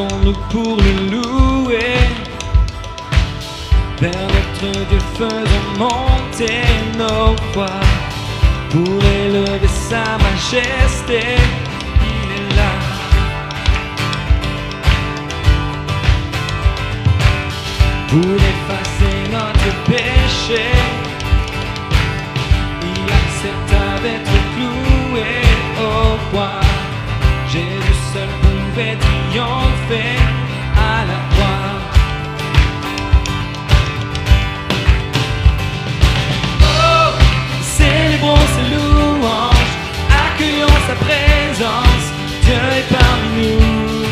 rassemblons-nous pour le louer. Vers notre Dieu faisons monter nos voix pour élever sa majesté. Il est là. Pour effacer notre péché, il accepta d'être cloué au bois. Jésus seul pouvait triompher à la croix. Oh, célébrons ses louanges, accueillons sa présence, Dieu est parmi nous.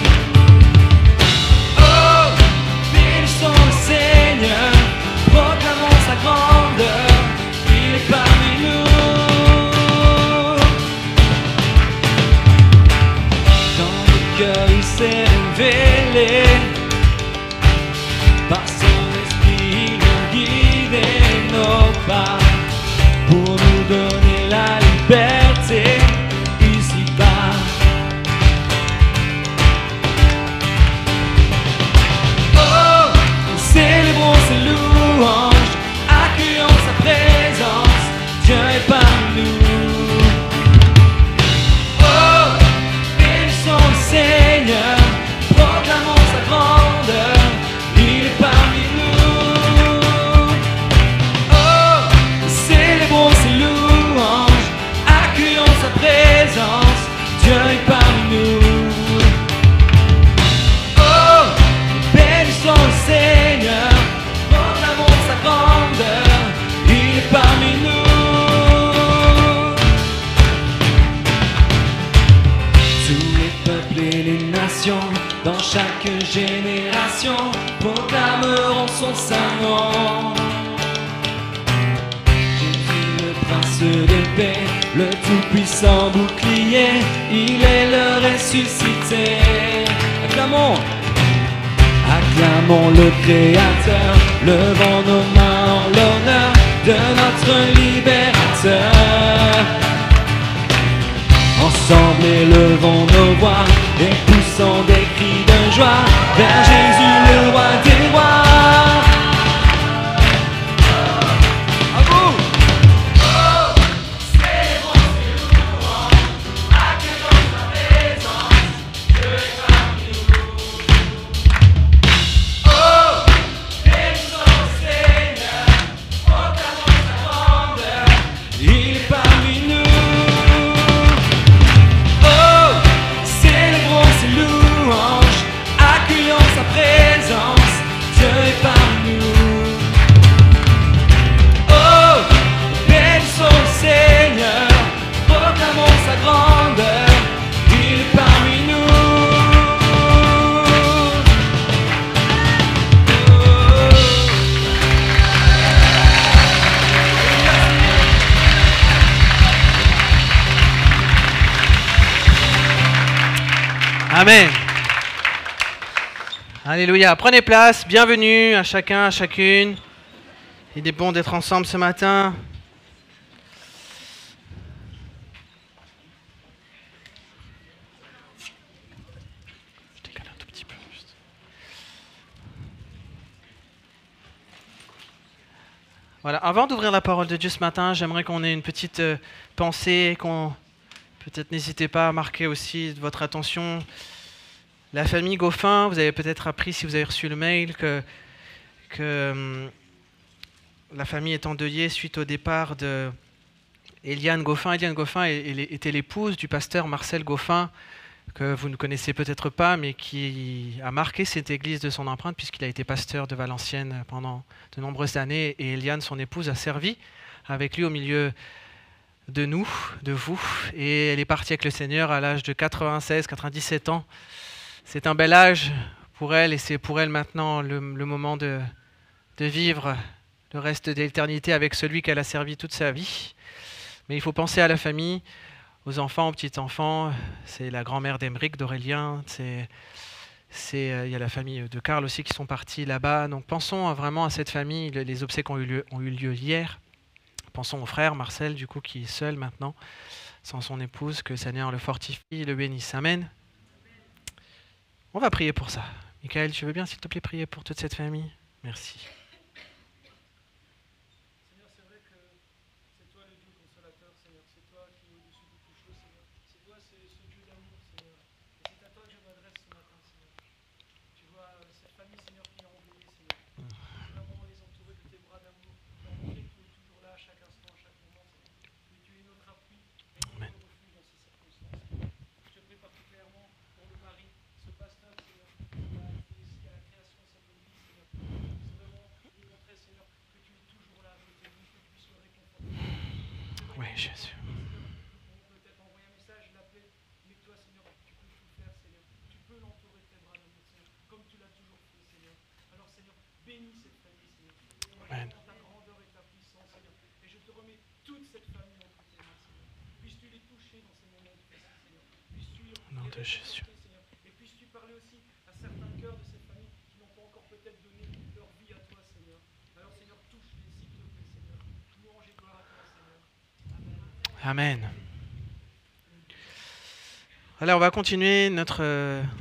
Oh, bénissons le Seigneur, proclamons sa grandeur, il est parmi nous. Il s'est révélé, par son esprit il nous guide nos pas, pour nous donner la liberté ici-bas. Oh, célébrons ses louanges, accueillons sa présence, Dieu est parmi nous. Seigneur, proclamons sa grandeur, il est parmi nous. Oh, célébrons ses louanges, accueillons sa présence, Dieu est parmi nous. Oh, bénissons le Seigneur, proclamons sa grandeur, il est parmi nous. Et les nations, dans chaque génération, proclameront son saint nom. Jésus, le prince de paix, le tout-puissant bouclier, il est le ressuscité. Acclamons, acclamons le Créateur, levons nos mains en l'honneur de notre libérateur. Ensemble élevons nos voix et poussons des cris de joie vers Jésus le roi des rois. À vous. Oh, célébrons ses louanges, accueillons sa présence, Dieu est parmi nous. Oh, bénissons le Seigneur, proclamons sa grandeur, il est parmi nous. Accueillons sa présence, Dieu est parmi nous. Oh, bénissons le Seigneur, proclamons sa grandeur, il est parmi nous. Amen. Alléluia. Prenez place. Bienvenue à chacun, à chacune. Il est bon d'être ensemble ce matin. Je décale un tout petit peu. Juste. Voilà. Avant d'ouvrir la parole de Dieu ce matin, j'aimerais qu'on ait une petite pensée, qu'on peut-être n'hésitez pas à marquer aussi votre attention. La famille Goffin, vous avez peut-être appris si vous avez reçu le mail que la famille est endeuillée suite au départ de Eliane Goffin. Eliane Goffin était l'épouse du pasteur Marcel Goffin, que vous ne connaissez peut-être pas, mais qui a marqué cette église de son empreinte puisqu'il a été pasteur de Valenciennes pendant de nombreuses années. Et Eliane, son épouse, a servi avec lui au milieu de nous, de vous. Et elle est partie avec le Seigneur à l'âge de 96-97 ans. C'est un bel âge pour elle et c'est pour elle maintenant le moment de vivre le reste de l'éternité avec celui qu'elle a servi toute sa vie. Mais il faut penser à la famille, aux enfants, aux petits-enfants. C'est la grand-mère d'Emeric, d'Aurélien. Il y a la famille de Karl aussi qui sont partis là-bas. Donc pensons vraiment à cette famille. Les obsèques ont eu lieu hier. Pensons au frère Marcel, du coup, qui est seul maintenant, sans son épouse. Que le Seigneur le fortifie, le bénisse. Amen. On va prier pour ça. Michael, tu veux bien, s'il te plaît, prier pour toute cette famille? Merci. Seigneur, c'est vrai que c'est toi le Dieu consolateur, Seigneur. C'est toi qui es au-dessus de toute chose, Seigneur. C'est toi, c'est ce Dieu d'amour, Seigneur. Et c'est à toi que je m'adresse ce matin, Seigneur. Tu vois cette famille, Seigneur, qui est endeuillée, Seigneur. Vraiment les entourer de tes bras d'amour. Leur montrer que tu es toujours là à chaque instant, à chaque moment, Seigneur. Que tu es notre appui et notre refuge dans ces circonstances, Seigneur. Je te prie particulièrement pour le mari, ce pasteur, Seigneur, qui a été ici à la création de cette église, Seigneur. C'est vraiment lui montrer, Seigneur, que tu es toujours là à côté de lui, que tu puisses le réconforter. Oui, Jésus. On peut peut-être envoyer un message, l'appeler, mais toi, Seigneur, tu peux tout faire, Seigneur. Tu peux l'entourer de tes bras d'amour, Seigneur, comme tu l'as toujours fait, Seigneur. Alors, Seigneur, bénis cette famille, Seigneur. Amen. Dans ta grandeur et ta puissance, Seigneur. Et je te remets toute cette famille entre tes mains, Seigneur. Puisses-tu les toucher dans ces moments difficiles, Seigneur. Puisses-tu Au nom de Jésus. Seigneur. Et puisses-tu parler aussi à certains cœurs de cette famille qui n'ont pas encore peut-être donné leur vie à toi, Seigneur. Alors, Seigneur, touche-les, s'il te plaît, Seigneur. Louange et gloire à toi, Seigneur. Amen. Alors, on va continuer notre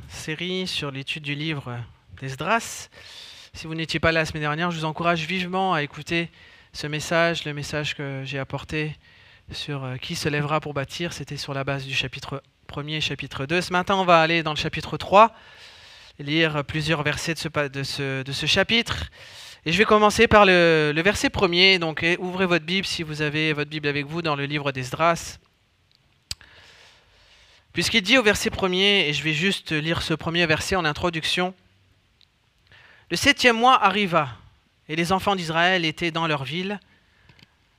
série sur l'étude du livre d'Esdras. Si vous n'étiez pas là la semaine dernière, je vous encourage vivement à écouter ce message, le message que j'ai apporté sur qui se lèvera pour bâtir. C'était sur la base du chapitre 1er et chapitre 2. Ce matin, on va aller dans le chapitre 3, lire plusieurs versets de ce chapitre. Et je vais commencer par le verset 1er. Donc, ouvrez votre Bible si vous avez votre Bible avec vous dans le livre d'Esdras. Puisqu'il dit au verset 1er, et je vais juste lire ce premier verset en introduction. Le 7e mois arriva, et les enfants d'Israël étaient dans leur ville.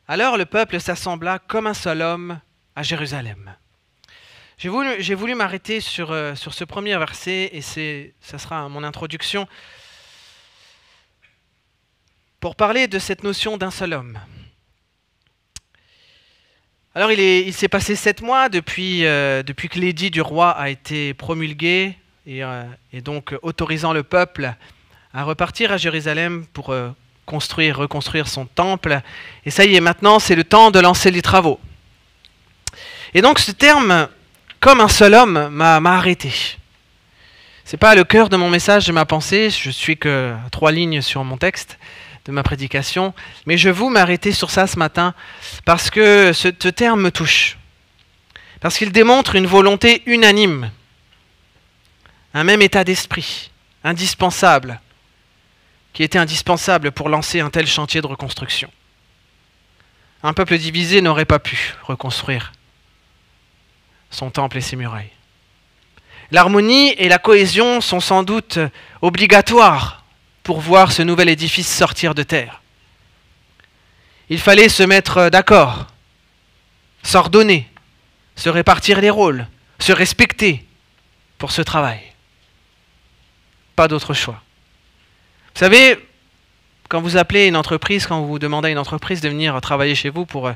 Alors le peuple s'assembla comme un seul homme à Jérusalem. J'ai voulu m'arrêter sur ce premier verset, et ça sera mon introduction, pour parler de cette notion d'un seul homme. Alors il s'est passé 7 mois depuis que l'édit du roi a été promulgué, et donc autorisant le peuple à repartir à Jérusalem pour reconstruire son temple. Et ça y est, maintenant c'est le temps de lancer les travaux. Et donc ce terme, comme un seul homme, m'a arrêté. Ce n'est pas le cœur de mon message, de ma pensée, je suis que 3 lignes sur mon texte de ma prédication, mais je veux m'arrêter sur ça ce matin parce que ce terme me touche. Parce qu'il démontre une volonté unanime, un même état d'esprit, indispensable, qui était indispensable pour lancer un tel chantier de reconstruction. Un peuple divisé n'aurait pas pu reconstruire son temple et ses murailles. L'harmonie et la cohésion sont sans doute obligatoires pour voir ce nouvel édifice sortir de terre. Il fallait se mettre d'accord, s'ordonner, se répartir les rôles, se respecter pour ce travail. Pas d'autre choix. Vous savez, quand vous appelez une entreprise, quand vous demandez à une entreprise de venir travailler chez vous pour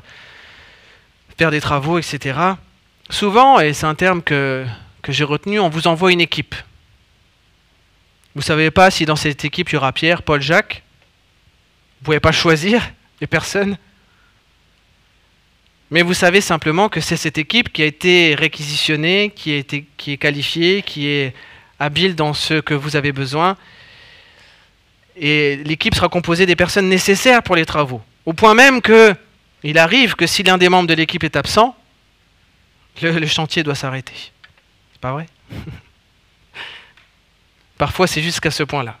faire des travaux, etc., souvent, et c'est un terme que j'ai retenu, on vous envoie une équipe. Vous ne savez pas si dans cette équipe, il y aura Pierre, Paul, Jacques. Vous ne pouvez pas choisir les personnes. Mais vous savez simplement que c'est cette équipe qui a été réquisitionnée, qui est qualifiée, qui est habile dans ce que vous avez besoin. Et l'équipe sera composée des personnes nécessaires pour les travaux. Au point même qu'il arrive que si l'un des membres de l'équipe est absent, le chantier doit s'arrêter. C'est pas vrai ? Parfois, c'est jusqu'à ce point-là.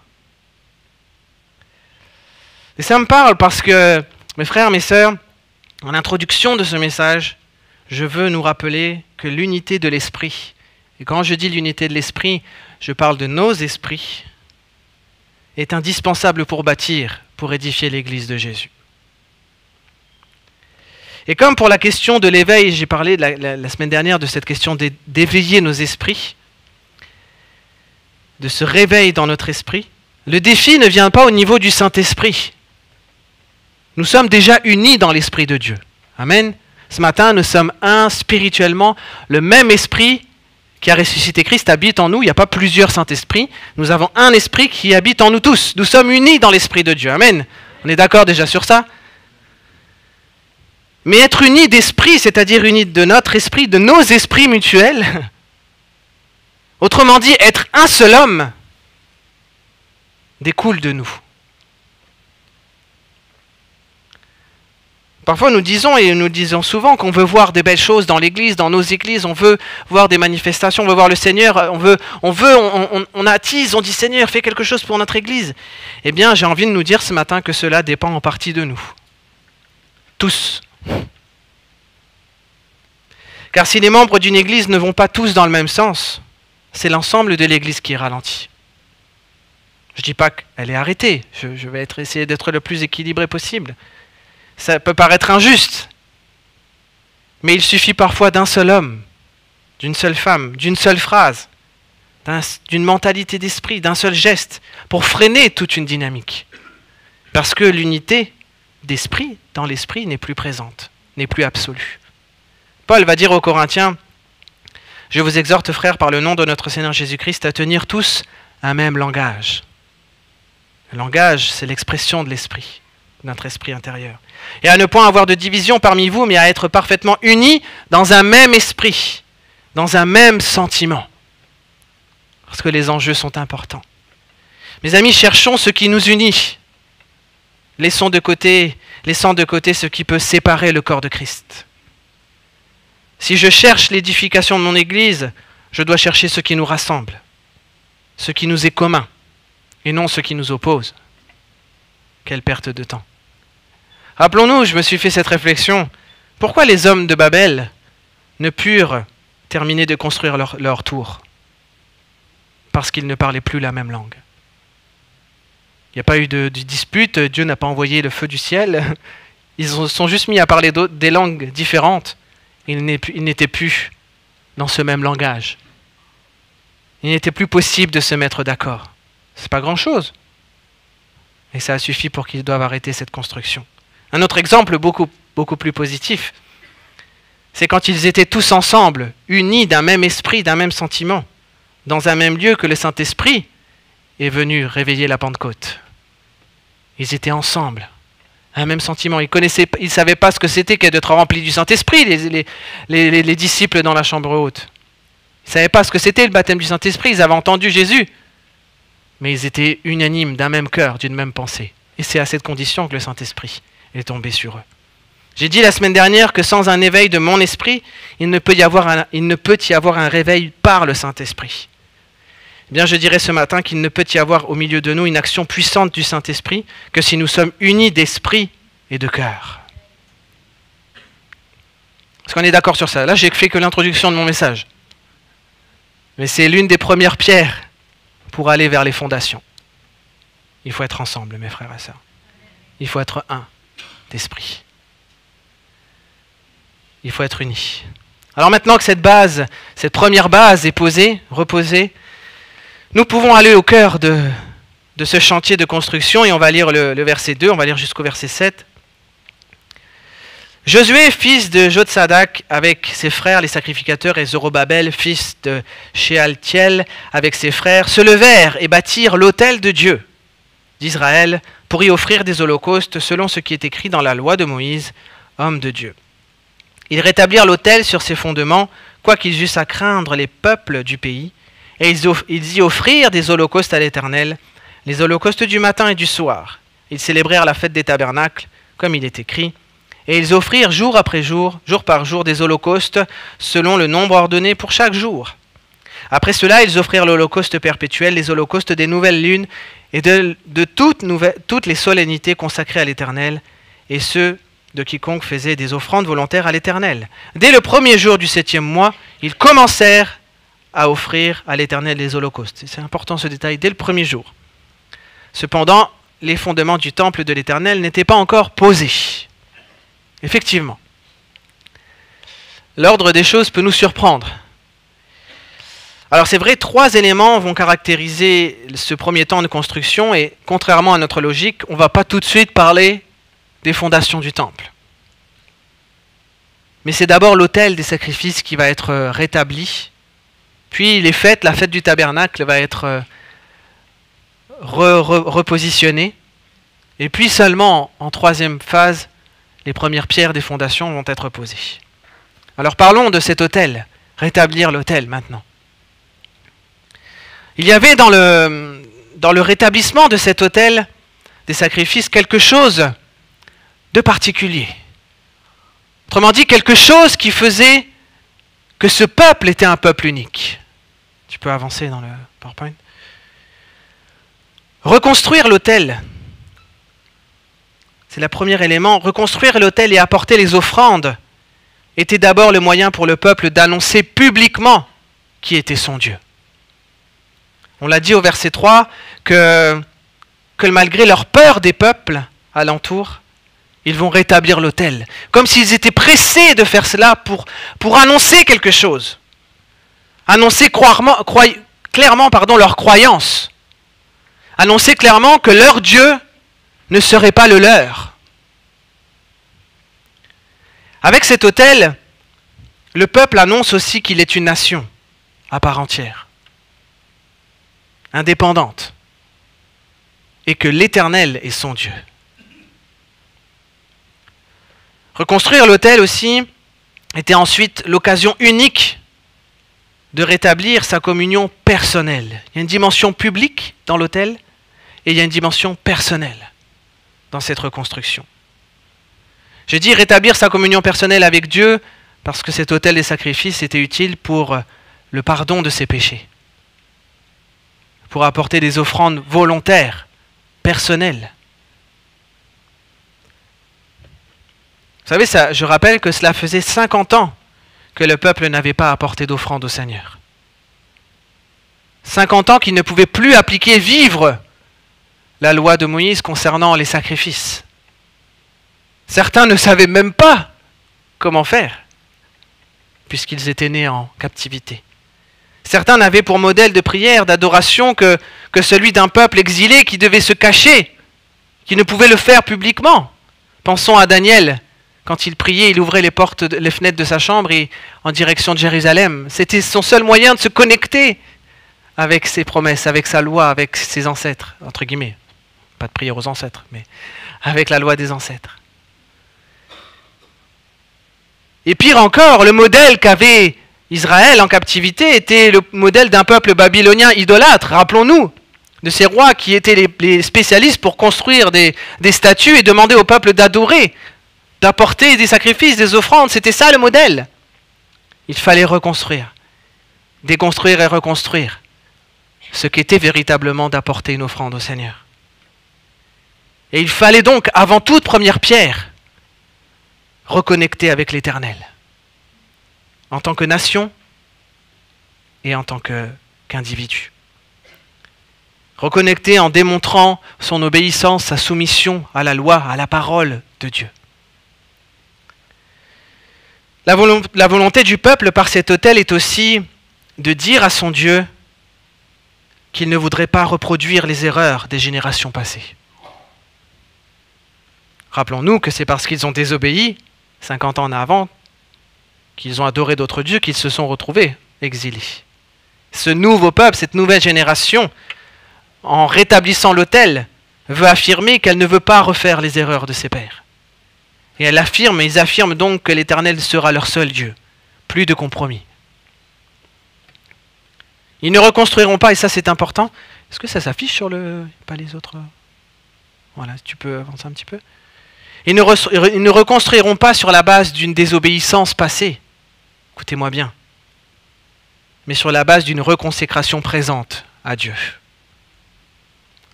Et ça me parle parce que, mes frères, mes sœurs, en introduction de ce message, je veux nous rappeler que l'unité de l'esprit, et quand je dis l'unité de l'esprit, je parle de nos esprits, est indispensable pour bâtir, pour édifier l'Église de Jésus. Et comme pour la question de l'éveil, j'ai parlé la semaine dernière de cette question d'éveiller nos esprits, de ce réveil dans notre esprit, le défi ne vient pas au niveau du Saint-Esprit. Nous sommes déjà unis dans l'Esprit de Dieu. Amen. Ce matin, nous sommes un spirituellement. Le même Esprit qui a ressuscité Christ habite en nous. Il n'y a pas plusieurs Saint-Esprits. Nous avons un Esprit qui habite en nous tous. Nous sommes unis dans l'Esprit de Dieu. Amen. On est d'accord déjà sur ça? Mais être unis d'esprit, c'est-à-dire unis de notre esprit, de nos esprits mutuels, Autrement dit, être un seul homme découle de nous. Parfois nous disons souvent qu'on veut voir des belles choses dans l'église, dans nos églises, on veut voir des manifestations, on veut voir le Seigneur, on attise, on dit Seigneur, fais quelque chose pour notre église. Eh bien, j'ai envie de nous dire ce matin que cela dépend en partie de nous. Tous. Car si les membres d'une église ne vont pas tous dans le même sens, c'est l'ensemble de l'église qui ralentit. Je ne dis pas qu'elle est arrêtée, je vais essayer d'être le plus équilibré possible. Ça peut paraître injuste, mais il suffit parfois d'un seul homme, d'une seule femme, d'une seule phrase, d'une mentalité d'esprit, d'un seul geste, pour freiner toute une dynamique. Parce que l'unité d'esprit, dans l'esprit, n'est plus présente, n'est plus absolue. Paul va dire aux Corinthiens, « Je vous exhorte, frères, par le nom de notre Seigneur Jésus-Christ, à tenir tous un même langage. » Le langage, c'est l'expression de l'esprit, notre esprit intérieur. Et à ne point avoir de division parmi vous, mais à être parfaitement unis dans un même esprit, dans un même sentiment. Parce que les enjeux sont importants. Mes amis, cherchons ce qui nous unit. Laissant de côté ce qui peut séparer le corps de Christ. Si je cherche l'édification de mon Église, je dois chercher ce qui nous rassemble, ce qui nous est commun, et non ce qui nous oppose. Quelle perte de temps. Rappelons-nous, je me suis fait cette réflexion, pourquoi les hommes de Babel ne purent terminer de construire leur tour? Parce qu'ils ne parlaient plus la même langue. Il n'y a pas eu de dispute, Dieu n'a pas envoyé le feu du ciel, ils se sont juste mis à parler des langues différentes. Ils n'étaient plus dans ce même langage. Il n'était plus possible de se mettre d'accord. C'est pas grand-chose. Et ça a suffi pour qu'ils doivent arrêter cette construction. Un autre exemple beaucoup plus positif, c'est quand ils étaient tous ensemble, unis d'un même esprit, d'un même sentiment, dans un même lieu que le Saint-Esprit est venu réveiller la Pentecôte. Ils étaient ensemble, un même sentiment. Ils ne savaient pas ce que c'était que d'être remplis du Saint-Esprit, les disciples dans la chambre haute. Ils ne savaient pas ce que c'était le baptême du Saint-Esprit, ils avaient entendu Jésus. Mais ils étaient unanimes d'un même cœur, d'une même pensée. Et c'est à cette condition que le Saint-Esprit est tombé sur eux. J'ai dit la semaine dernière que sans un éveil de mon esprit, il ne peut y avoir un réveil par le Saint-Esprit. Eh bien, je dirais ce matin qu'il ne peut y avoir au milieu de nous une action puissante du Saint-Esprit que si nous sommes unis d'esprit et de cœur. Est-ce qu'on est d'accord sur ça? Là, j'ai fait que l'introduction de mon message. Mais c'est l'une des premières pierres pour aller vers les fondations. Il faut être ensemble, mes frères et sœurs. Il faut être un d'esprit. Il faut être unis. Alors maintenant que cette première base est posée, reposée, nous pouvons aller au cœur de ce chantier de construction et on va lire le verset 2, on va lire jusqu'au verset 7. Josué, fils de Jotsadak, avec ses frères les sacrificateurs, et Zorobabel, fils de Shealtiel, avec ses frères, se levèrent et bâtirent l'autel de Dieu d'Israël pour y offrir des holocaustes selon ce qui est écrit dans la loi de Moïse, homme de Dieu. Ils rétablirent l'autel sur ses fondements, quoiqu'ils eussent à craindre les peuples du pays, et ils y offrirent des holocaustes à l'Éternel, les holocaustes du matin et du soir. Ils célébrèrent la fête des tabernacles, comme il est écrit, et ils offrirent jour après jour, jour par jour, des holocaustes selon le nombre ordonné pour chaque jour. Après cela, ils offrirent l'holocauste perpétuel, les holocaustes des nouvelles lunes et de toutes les solennités consacrées à l'Éternel, et ceux de quiconque faisait des offrandes volontaires à l'Éternel. Dès le premier jour du 7e mois, ils commencèrent à offrir à l'Éternel les holocaustes. C'est important ce détail, dès le premier jour. Cependant, les fondements du temple de l'Éternel n'étaient pas encore posés. Effectivement, l'ordre des choses peut nous surprendre. Alors c'est vrai, 3 éléments vont caractériser ce premier temps de construction et contrairement à notre logique, on ne va pas tout de suite parler des fondations du temple. Mais c'est d'abord l'autel des sacrifices qui va être rétabli, puis les fêtes, la fête du tabernacle va être repositionnée, et puis seulement en 3e phase, les premières pierres des fondations vont être posées. Alors parlons de cet autel, rétablir l'autel maintenant. Il y avait dans le rétablissement de cet autel des sacrifices quelque chose de particulier. Autrement dit, quelque chose qui faisait que ce peuple était un peuple unique. Tu peux avancer dans le PowerPoint. Reconstruire l'autel, c'est le premier élément. Reconstruire l'autel et apporter les offrandes était d'abord le moyen pour le peuple d'annoncer publiquement qui était son Dieu. On l'a dit au verset 3 que malgré leur peur des peuples alentours, ils vont rétablir l'autel. Comme s'ils étaient pressés de faire cela pour annoncer quelque chose. Annoncer clairement leur croyance. Annoncer clairement que leur Dieu ne serait pas le leur. Avec cet autel, le peuple annonce aussi qu'il est une nation à part entière, indépendante, et que l'Éternel est son Dieu. Reconstruire l'autel aussi était ensuite l'occasion unique de rétablir sa communion personnelle. Il y a une dimension publique dans l'autel et il y a une dimension personnelle dans cette reconstruction. Je dis rétablir sa communion personnelle avec Dieu parce que cet autel des sacrifices était utile pour le pardon de ses péchés, pour apporter des offrandes volontaires, personnelles. Vous savez, je rappelle que cela faisait 50 ans que le peuple n'avait pas apporté d'offrande au Seigneur. 50 ans qu'il ne pouvait plus vivre la loi de Moïse concernant les sacrifices. Certains ne savaient même pas comment faire, puisqu'ils étaient nés en captivité. Certains n'avaient pour modèle de prière, d'adoration que celui d'un peuple exilé qui devait se cacher, qui ne pouvait le faire publiquement. Pensons à Daniel. Quand il priait, il ouvrait les fenêtres de sa chambre et en direction de Jérusalem. C'était son seul moyen de se connecter avec ses promesses, avec sa loi, avec ses ancêtres, entre guillemets. Pas de prière aux ancêtres, mais avec la loi des ancêtres. Et pire encore, le modèle qu'avait Israël en captivité était le modèle d'un peuple babylonien idolâtre. Rappelons-nous de ces rois qui étaient les spécialistes pour construire des statues et demander au peuple d'adorer, d'apporter des sacrifices, des offrandes. C'était ça le modèle. Il fallait reconstruire, déconstruire et reconstruire ce qu'était véritablement d'apporter une offrande au Seigneur. Et il fallait donc, avant toute première pierre, reconnecter avec l'Éternel, en tant que nation et en tant qu'individu. Reconnecter en démontrant son obéissance, sa soumission à la loi, à la parole de Dieu. La volonté du peuple par cet autel est aussi de dire à son Dieu qu'il ne voudrait pas reproduire les erreurs des générations passées. Rappelons-nous que c'est parce qu'ils ont désobéi 50 ans en avant, qu'ils ont adoré d'autres dieux, qu'ils se sont retrouvés exilés. Ce nouveau peuple, cette nouvelle génération, en rétablissant l'autel, veut affirmer qu'elle ne veut pas refaire les erreurs de ses pères. Et ils affirment donc que l'Éternel sera leur seul Dieu. Plus de compromis. Ils ne reconstruiront pas, et ça c'est important. Est-ce que ça s'affiche sur pas les autres? Voilà, tu peux avancer un petit peu. Ils ne reconstruiront pas sur la base d'une désobéissance passée. Écoutez-moi bien. Mais sur la base d'une reconsécration présente à Dieu.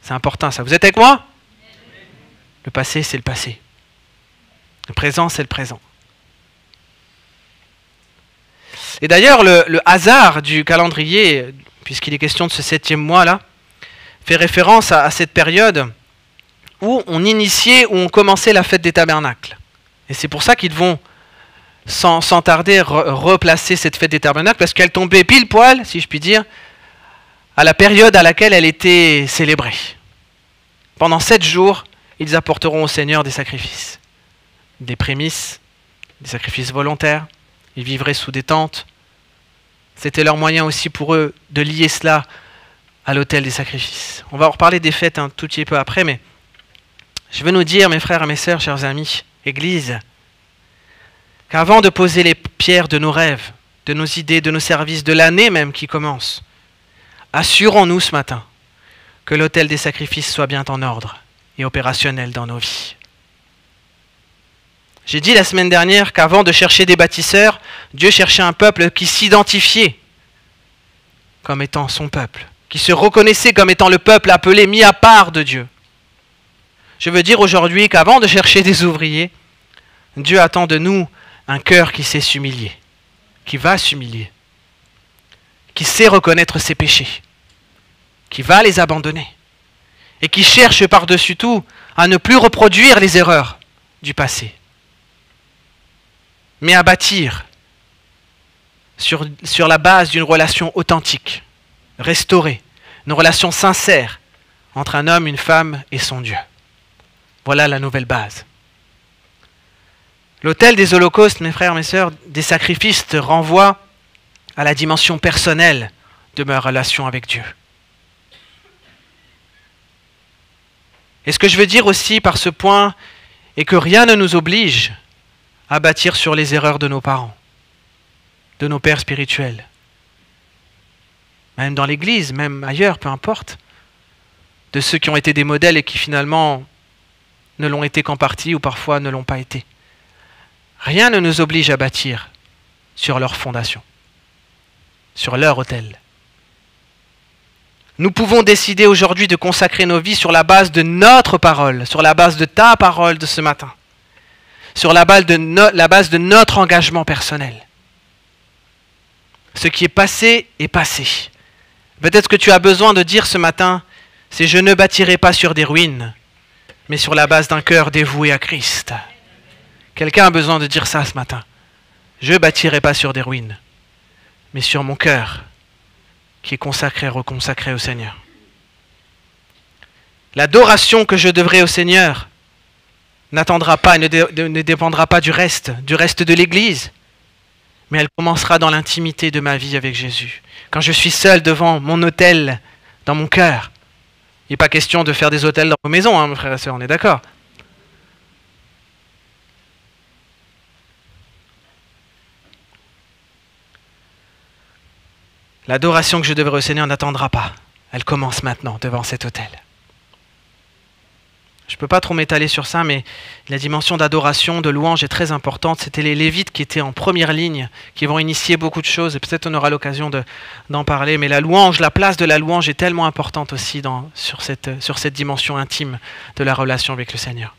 C'est important ça. Vous êtes avec moi? Le passé, c'est le passé. Le présent, c'est le présent. Et d'ailleurs, le hasard du calendrier, puisqu'il est question de ce 7e mois-là, fait référence à cette période où on initiait, où on commençait la fête des tabernacles. Et c'est pour ça qu'ils vont, sans tarder, replacer cette fête des tabernacles, parce qu'elle tombait pile poil, si je puis dire, à la période à laquelle elle était célébrée. Pendant 7 jours, ils apporteront au Seigneur des sacrifices. Des prémices, des sacrifices volontaires, ils vivraient sous des tentes. C'était leur moyen aussi pour eux de lier cela à l'autel des sacrifices. On va en reparler des fêtes un tout petit peu après, mais je veux nous dire, mes frères et mes sœurs, chers amis, Église, qu'avant de poser les pierres de nos rêves, de nos idées, de nos services, de l'année même qui commence, assurons-nous ce matin que l'autel des sacrifices soit bien en ordre et opérationnel dans nos vies. J'ai dit la semaine dernière qu'avant de chercher des bâtisseurs, Dieu cherchait un peuple qui s'identifiait comme étant son peuple, qui se reconnaissait comme étant le peuple appelé, mis à part de Dieu. Je veux dire aujourd'hui qu'avant de chercher des ouvriers, Dieu attend de nous un cœur qui sait s'humilier, qui va s'humilier, qui sait reconnaître ses péchés, qui va les abandonner et qui cherche par-dessus tout à ne plus reproduire les erreurs du passé, mais à bâtir sur la base d'une relation authentique, restaurée, une relation sincère entre un homme, une femme et son Dieu. Voilà la nouvelle base. L'autel des holocaustes, mes frères, mes sœurs, des sacrifices renvoie à la dimension personnelle de ma relation avec Dieu. Et ce que je veux dire aussi par ce point est que rien ne nous oblige à bâtir sur les erreurs de nos parents, de nos pères spirituels. Même dans l'Église, même ailleurs, peu importe. De ceux qui ont été des modèles et qui finalement ne l'ont été qu'en partie ou parfois ne l'ont pas été. Rien ne nous oblige à bâtir sur leur fondation, sur leur autel. Nous pouvons décider aujourd'hui de consacrer nos vies sur la base de notre parole, sur la base de ta parole de ce matin, sur la base de notre engagement personnel. Ce qui est passé est passé. Peut-être que tu as besoin de dire ce matin, c'est je ne bâtirai pas sur des ruines, mais sur la base d'un cœur dévoué à Christ. Quelqu'un a besoin de dire ça ce matin. Je ne bâtirai pas sur des ruines, mais sur mon cœur qui est consacré, reconsacré au Seigneur. L'adoration que je devrai au Seigneur n'attendra pas et ne dépendra pas du reste de l'Église, mais elle commencera dans l'intimité de ma vie avec Jésus. Quand je suis seul devant mon autel, dans mon cœur, il n'est pas question de faire des autels dans vos maisons, mes frères et sœurs, on est d'accord ? L'adoration que je devrais au Seigneur n'attendra pas. Elle commence maintenant devant cet autel. Je ne peux pas trop m'étaler sur ça, mais la dimension d'adoration, de louange est très importante. C'était les Lévites qui étaient en première ligne, qui vont initier beaucoup de choses, et peut-être on aura l'occasion d'en parler. Mais la louange, la place de la louange est tellement importante aussi sur cette dimension intime de la relation avec le Seigneur.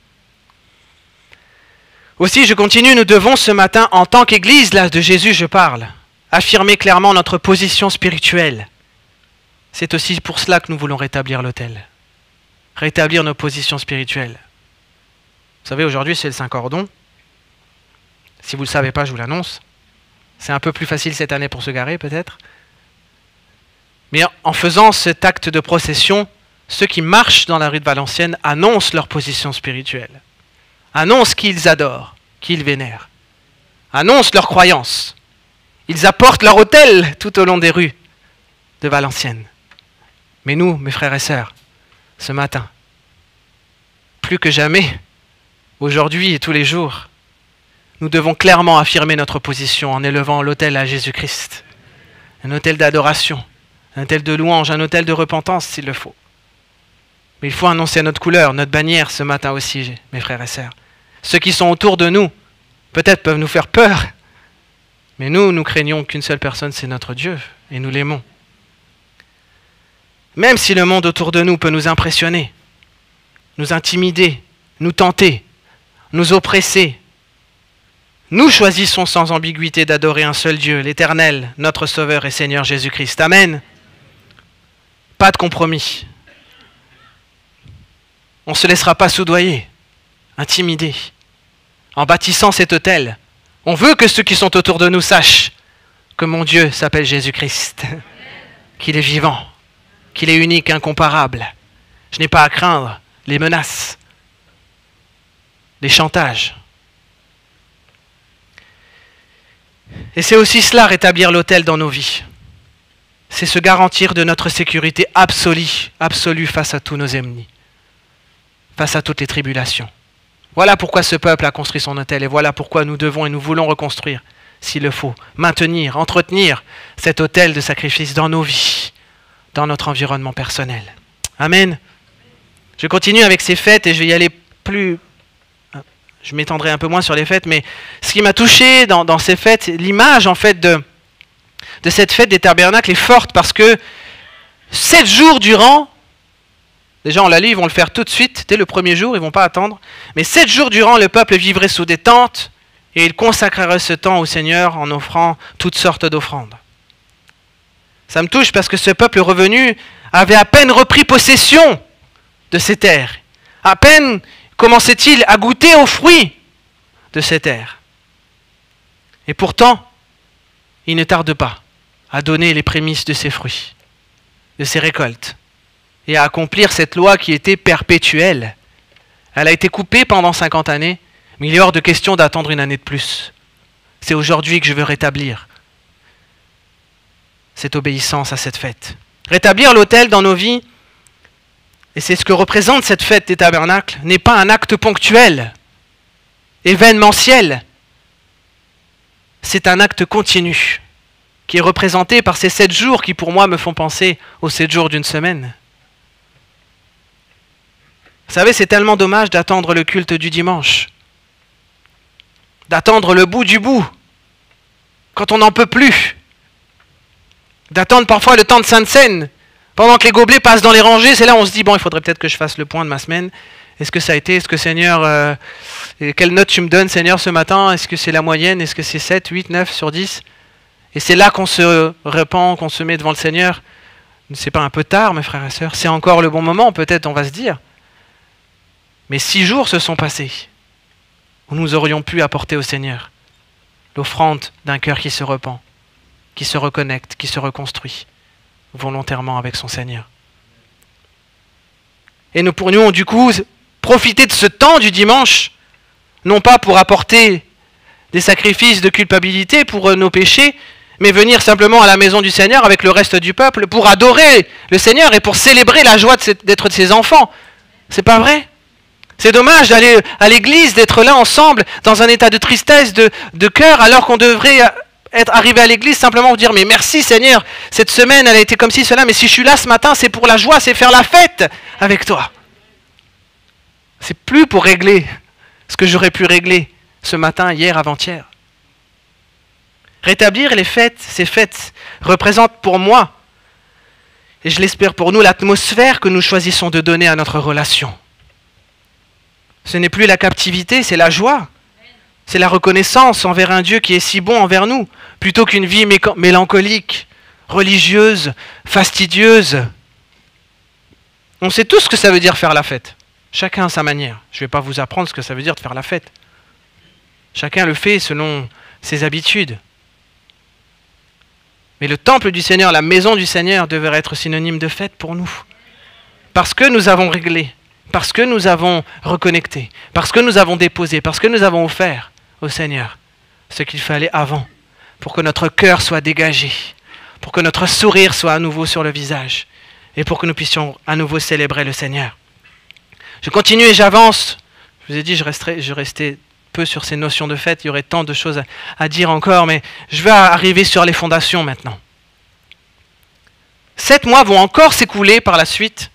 Aussi, je continue, nous devons ce matin, en tant qu'Église, là de Jésus je parle, affirmer clairement notre position spirituelle. C'est aussi pour cela que nous voulons rétablir l'autel. Rétablir nos positions spirituelles. Vous savez, aujourd'hui, c'est le Saint-Cordon. Si vous ne le savez pas, je vous l'annonce. C'est un peu plus facile cette année pour se garer, peut-être. Mais en faisant cet acte de procession, ceux qui marchent dans la rue de Valenciennes annoncent leur position spirituelle. Annoncent qu'ils adorent, qu'ils vénèrent. Annoncent leur croyance. Ils apportent leur autel tout au long des rues de Valenciennes. Mais nous, mes frères et sœurs, ce matin, plus que jamais, aujourd'hui et tous les jours, nous devons clairement affirmer notre position en élevant l'autel à Jésus-Christ. Un autel d'adoration, un autel de louange, un autel de repentance s'il le faut. Mais il faut annoncer notre couleur, notre bannière ce matin aussi, mes frères et sœurs. Ceux qui sont autour de nous, peut-être peuvent nous faire peur, mais nous craignons qu'une seule personne, c'est notre Dieu, et nous l'aimons. Même si le monde autour de nous peut nous impressionner, nous intimider, nous tenter, nous oppresser, nous choisissons sans ambiguïté d'adorer un seul Dieu, l'Éternel, notre Sauveur et Seigneur Jésus-Christ. Amen. Pas de compromis. On ne se laissera pas soudoyer, intimider. En bâtissant cet autel, on veut que ceux qui sont autour de nous sachent que mon Dieu s'appelle Jésus-Christ, qu'il est vivant, qu'il est unique, incomparable. Je n'ai pas à craindre les menaces, les chantages. Et c'est aussi cela, rétablir l'autel dans nos vies. C'est se garantir de notre sécurité absolue face à tous nos ennemis, face à toutes les tribulations. Voilà pourquoi ce peuple a construit son autel et voilà pourquoi nous devons et nous voulons reconstruire, s'il le faut, maintenir, entretenir cet autel de sacrifice dans nos vies, dans notre environnement personnel. Amen. Je continue avec ces fêtes et je vais y aller plus... Je m'étendrai un peu moins sur les fêtes, mais ce qui m'a touché dans ces fêtes, l'image en fait de cette fête des tabernacles est forte parce que 7 jours durant, déjà on l'a lu, ils vont le faire tout de suite, dès le premier jour, ils ne vont pas attendre, mais 7 jours durant, le peuple vivrait sous des tentes et il consacrerait ce temps au Seigneur en offrant toutes sortes d'offrandes. Ça me touche parce que ce peuple revenu avait à peine repris possession de ces terres. À peine commençait-il à goûter aux fruits de ces terres. Et pourtant, il ne tarde pas à donner les prémices de ses fruits, de ses récoltes, et à accomplir cette loi qui était perpétuelle. Elle a été coupée pendant 50 années, mais il est hors de question d'attendre une année de plus. C'est aujourd'hui que je veux rétablir cette obéissance à cette fête. Rétablir l'autel dans nos vies, et c'est ce que représente cette fête des tabernacles, n'est pas un acte ponctuel, événementiel. C'est un acte continu, qui est représenté par ces 7 jours qui pour moi me font penser aux 7 jours d'une semaine. Vous savez, c'est tellement dommage d'attendre le culte du dimanche, d'attendre le bout du bout, quand on n'en peut plus, d'attendre parfois le temps de Sainte Seine, pendant que les gobelets passent dans les rangées, c'est là où on se dit, bon, il faudrait peut-être que je fasse le point de ma semaine. Est-ce que ça a été? Est-ce que Seigneur, quelle note tu me donnes, Seigneur, ce matin? Est-ce que c'est la moyenne? Est-ce que c'est 7, 8, 9 sur 10? Et c'est là qu'on se repent, qu'on se met devant le Seigneur. C'est pas un peu tard, mes frères et sœurs? C'est encore le bon moment, peut-être, on va se dire. Mais 6 jours se sont passés où nous aurions pu apporter au Seigneur l'offrande d'un cœur qui se repent, qui se reconnecte, qui se reconstruit volontairement avec son Seigneur. Et nous pourrions du coup profiter de ce temps du dimanche, non pas pour apporter des sacrifices de culpabilité pour nos péchés, mais venir simplement à la maison du Seigneur avec le reste du peuple pour adorer le Seigneur et pour célébrer la joie d'être de ses enfants. C'est pas vrai? C'est dommage d'aller à l'église, d'être là ensemble dans un état de tristesse, de cœur, alors qu'on devrait être arrivé à l'église simplement pour dire mais merci Seigneur, cette semaine elle a été comme ci, cela, mais si je suis là ce matin, c'est pour la joie, c'est faire la fête avec toi. C'est plus pour régler ce que j'aurais pu régler ce matin, hier, avant-hier. Rétablir les fêtes, ces fêtes représentent pour moi, et je l'espère pour nous, l'atmosphère que nous choisissons de donner à notre relation. Ce n'est plus la captivité, c'est la joie. C'est la reconnaissance envers un Dieu qui est si bon envers nous, plutôt qu'une vie mélancolique, religieuse, fastidieuse. On sait tous ce que ça veut dire faire la fête. Chacun à sa manière. Je ne vais pas vous apprendre ce que ça veut dire de faire la fête. Chacun le fait selon ses habitudes. Mais le temple du Seigneur, la maison du Seigneur devrait être synonyme de fête pour nous. Parce que nous avons réglé, parce que nous avons reconnecté, parce que nous avons déposé, parce que nous avons offert au Seigneur ce qu'il fallait avant, pour que notre cœur soit dégagé, pour que notre sourire soit à nouveau sur le visage, et pour que nous puissions à nouveau célébrer le Seigneur. Je continue et j'avance. Je vous ai dit, je restais peu sur ces notions de fête, il y aurait tant de choses à dire encore, mais je vais arriver sur les fondations maintenant. 7 mois vont encore s'écouler par la suite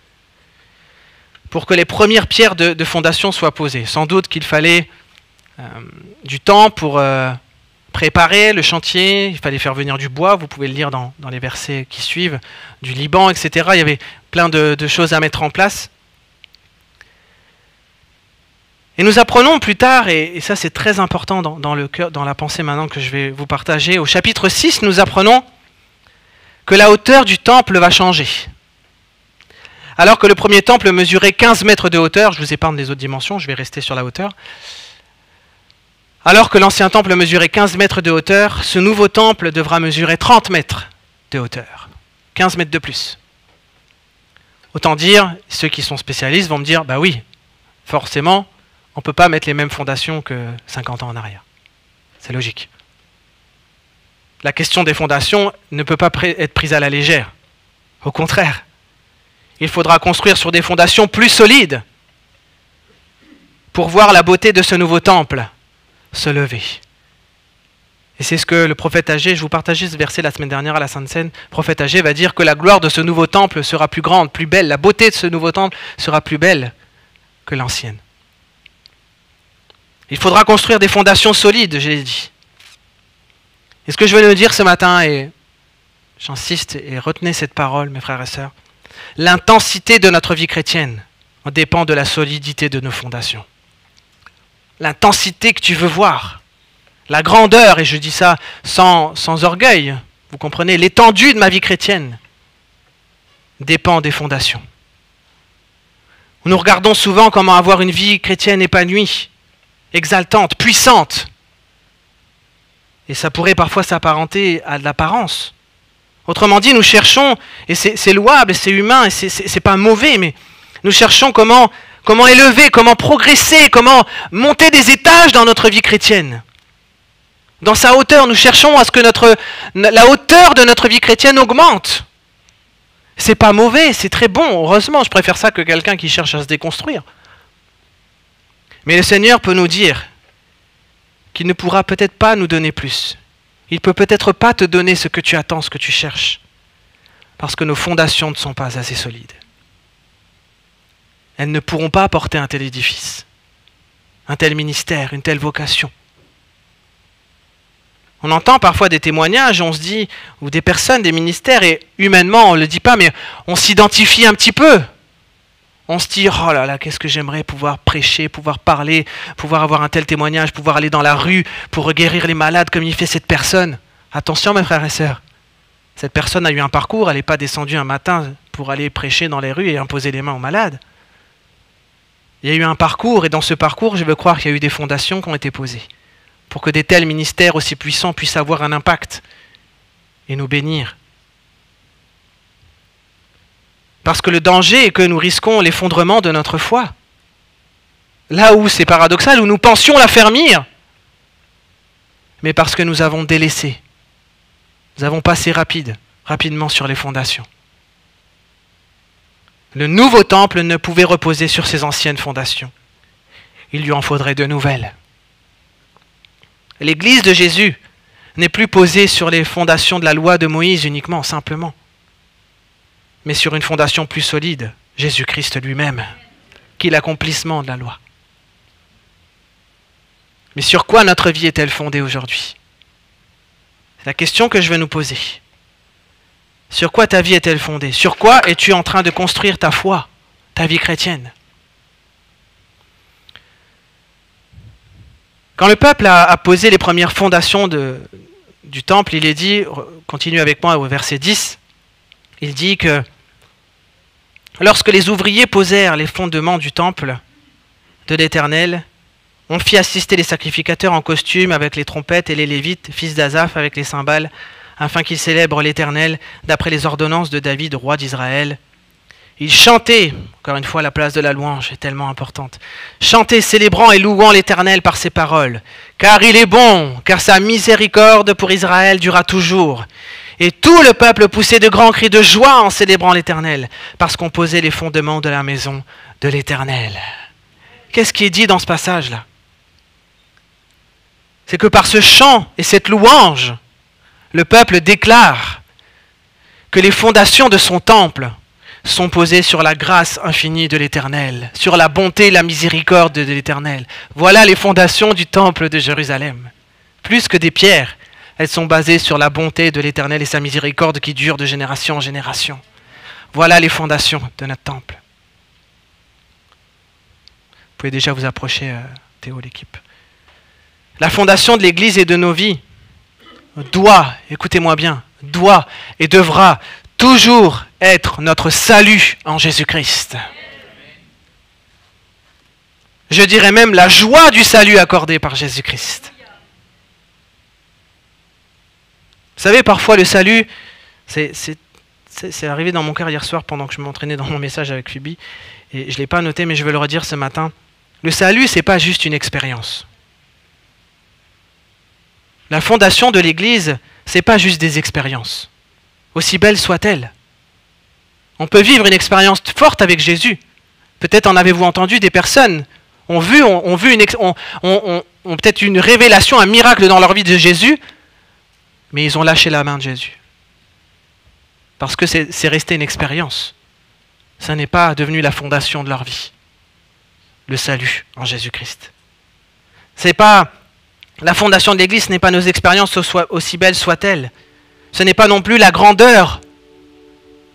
pour que les premières pierres de fondation soient posées. Sans doute qu'il fallait du temps pour préparer le chantier, il fallait faire venir du bois, vous pouvez le lire dans les versets qui suivent, du Liban, etc. Il y avait plein de choses à mettre en place. Et nous apprenons plus tard, et ça c'est très important dans le cœur, dans la pensée maintenant que je vais vous partager, au chapitre 6, nous apprenons que la hauteur du temple va changer. Alors que le premier temple mesurait 15 mètres de hauteur, je vous épargne les autres dimensions, je vais rester sur la hauteur. Alors que l'ancien temple mesurait 15 mètres de hauteur, ce nouveau temple devra mesurer 30 mètres de hauteur. 15 mètres de plus. Autant dire, ceux qui sont spécialistes vont me dire, bah oui, forcément, on ne peut pas mettre les mêmes fondations que 50 ans en arrière. C'est logique. La question des fondations ne peut pas être prise à la légère. Au contraire, il faudra construire sur des fondations plus solides pour voir la beauté de ce nouveau temple se lever. Et c'est ce que le prophète Agé, je vous partageais ce verset la semaine dernière à la Sainte Seine, le prophète Agé va dire que la gloire de ce nouveau temple sera plus grande, plus belle, la beauté de ce nouveau temple sera plus belle que l'ancienne. Il faudra construire des fondations solides, je l'ai dit. Et ce que je veux nous dire ce matin, et j'insiste et retenez cette parole, mes frères et sœurs, l'intensité de notre vie chrétienne dépend de la solidité de nos fondations. L'intensité que tu veux voir, la grandeur, et je dis ça sans orgueil, vous comprenez, l'étendue de ma vie chrétienne dépend des fondations. Nous regardons souvent comment avoir une vie chrétienne épanouie, exaltante, puissante. Et ça pourrait parfois s'apparenter à de l'apparence. Autrement dit, nous cherchons, et c'est louable, et c'est humain, et c'est pas mauvais, mais nous cherchons comment élever, comment progresser, comment monter des étages dans notre vie chrétienne. Dans sa hauteur, nous cherchons à ce que la hauteur de notre vie chrétienne augmente. C'est pas mauvais, c'est très bon, heureusement, je préfère ça que quelqu'un qui cherche à se déconstruire. Mais le Seigneur peut nous dire qu'il ne pourra peut-être pas nous donner plus. Il peut peut-être pas te donner ce que tu attends, ce que tu cherches, parce que nos fondations ne sont pas assez solides. Elles ne pourront pas apporter un tel édifice, un tel ministère, une telle vocation. On entend parfois des témoignages, on se dit, ou des personnes, des ministères, et humainement, on ne le dit pas, mais on s'identifie un petit peu. On se dit, oh là là, qu'est-ce que j'aimerais pouvoir prêcher, pouvoir parler, pouvoir avoir un tel témoignage, pouvoir aller dans la rue pour guérir les malades comme il fait cette personne. Attention mes frères et sœurs, cette personne a eu un parcours, elle n'est pas descendue un matin pour aller prêcher dans les rues et imposer les mains aux malades. Il y a eu un parcours, et dans ce parcours, je veux croire qu'il y a eu des fondations qui ont été posées pour que des tels ministères aussi puissants puissent avoir un impact et nous bénir. Parce que le danger est que nous risquons l'effondrement de notre foi. Là où c'est paradoxal, où nous pensions l'affermir, mais parce que nous avons délaissé. Nous avons passé rapidement sur les fondations. Le nouveau temple ne pouvait reposer sur ses anciennes fondations. Il lui en faudrait de nouvelles. L'Église de Jésus n'est plus posée sur les fondations de la loi de Moïse uniquement, simplement, mais sur une fondation plus solide, Jésus-Christ lui-même, qui est l'accomplissement de la loi. Mais sur quoi notre vie est-elle fondée aujourd'hui? C'est la question que je vais nous poser. Sur quoi ta vie est-elle fondée? Sur quoi es-tu en train de construire ta foi, ta vie chrétienne? Quand le peuple a posé les premières fondations du temple, il est dit, continue avec moi au verset 10, il dit que lorsque les ouvriers posèrent les fondements du temple de l'Éternel, on fit assister les sacrificateurs en costume avec les trompettes et les Lévites, fils d'Asaph, avec les cymbales, afin qu'ils célèbrent l'Éternel d'après les ordonnances de David, roi d'Israël. Ils chantaient, encore une fois la place de la louange est tellement importante, chantaient, célébrant et louant l'Éternel par ses paroles, car il est bon, car sa miséricorde pour Israël durera toujours. Et tout le peuple poussait de grands cris de joie en célébrant l'Éternel, parce qu'on posait les fondements de la maison de l'Éternel. Qu'est-ce qui est dit dans ce passage-là? C'est que par ce chant et cette louange, le peuple déclare que les fondations de son temple sont posées sur la grâce infinie de l'Éternel, sur la bonté et la miséricorde de l'Éternel. Voilà les fondations du temple de Jérusalem. Plus que des pierres, elles sont basées sur la bonté de l'Éternel et sa miséricorde qui dure de génération en génération. Voilà les fondations de notre temple. Vous pouvez déjà vous approcher, Théo, l'équipe. La fondation de l'Église et de nos vies doit, écoutez-moi bien, doit et devra toujours être notre salut en Jésus-Christ. Je dirais même la joie du salut accordé par Jésus-Christ. Vous savez, parfois le salut, c'est arrivé dans mon cœur hier soir pendant que je m'entraînais dans mon message avec Phoebe, et je ne l'ai pas noté, mais je vais le redire ce matin. Le salut, ce n'est pas juste une expérience. La fondation de l'Église, ce n'est pas juste des expériences, aussi belles soient-elles. On peut vivre une expérience forte avec Jésus. Peut-être en avez-vous entendu des personnes ont peut-être une révélation, un miracle dans leur vie de Jésus, mais ils ont lâché la main de Jésus. Parce que c'est resté une expérience. Ça n'est pas devenu la fondation de leur vie. Le salut en Jésus-Christ. C'est pas la fondation de l'Église, ce n'est pas nos expériences aussi belles soient-elles. Ce n'est pas non plus la grandeur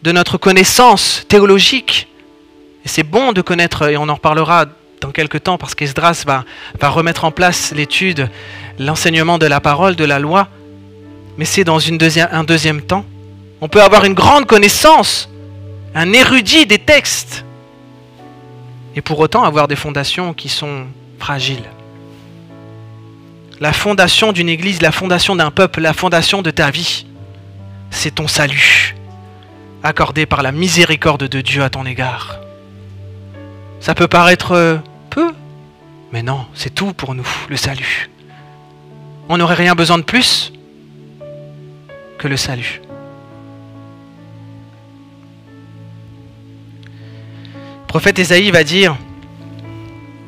de notre connaissance théologique. Et c'est bon de connaître, et on en reparlera dans quelques temps, parce qu'Esdras va remettre en place l'étude, l'enseignement de la parole, de la loi, mais c'est dans un deuxième temps. On peut avoir une grande connaissance, un érudit des textes, et pour autant avoir des fondations qui sont fragiles. La fondation d'une église, la fondation d'un peuple, la fondation de ta vie, c'est ton salut, accordé par la miséricorde de Dieu à ton égard. Ça peut paraître peu, mais non, c'est tout pour nous, le salut. On n'aurait rien besoin de plus que le salut. Le prophète Ésaïe va dire,